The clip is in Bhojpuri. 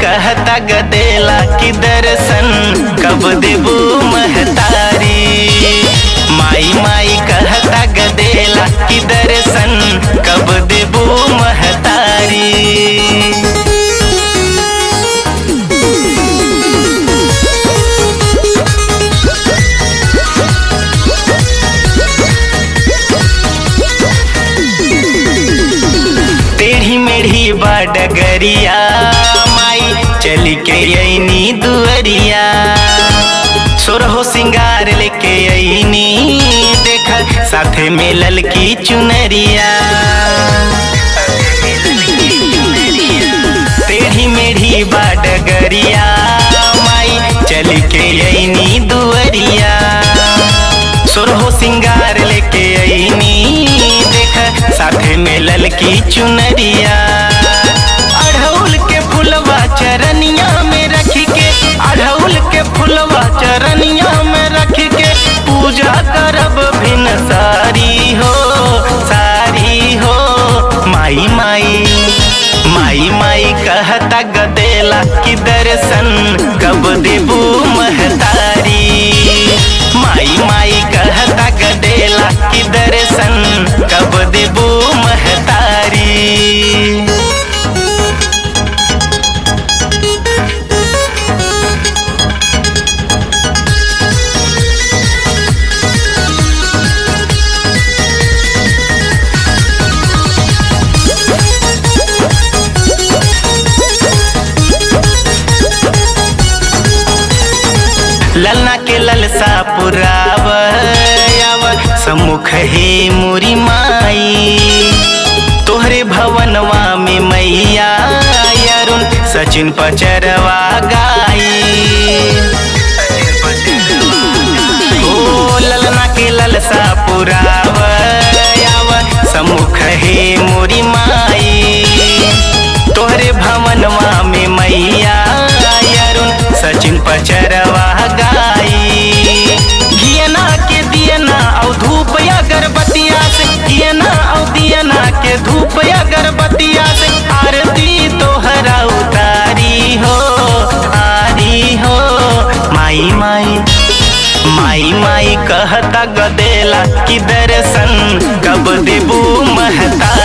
कहता गदेला कि दर्शन कब देबू महतारी। माई माई कहता गदेला कि दर्शन कब देबू महतारी। टेढ़ी मेढ़ी बा डगरिया माई चली के अइनी दुअरिया। सोरहो सिंगार लेके अइनी देखा साथे में ललकी चुनरिया। टेढ़ी मेढ़ी बा डगरिया माई चली के अइनी दुअरिया। सोरहो सिंगार लेके अइनी देखा साथे में ललकी चुनरिया। अढ़ौल के फुलवा चरनिया में रख के, अढ़ौल के फुलवा चरनिया में रख के पूजा करब भिन सारी हो, सारी हो। माई माई माई माई कहता गदेला कि दर्शन कब देबू महतारी। माई माई कहता गदेला कि दर्शन कब देबू महतारी। ललना के ललसा पुराव सम्मुख हे मोरी माई। तोहरे भवनवा में मैया अरुण सचिन पचरवा गाई। ओ ललना के ललसा पुराव सम्मुख हे मोरी माई। तोहरे भवनवा में मैया अरुण सचिन पचरवा गाई। घियना के दियना और धूप अगरबत्तिया से, घियना और दियना के धूप अगरबत्तिया से आरती तोहरा उतारी हो, आरी हो। माई माई माई माई कहता गदेला कि दर्शन कब देबू महतारी।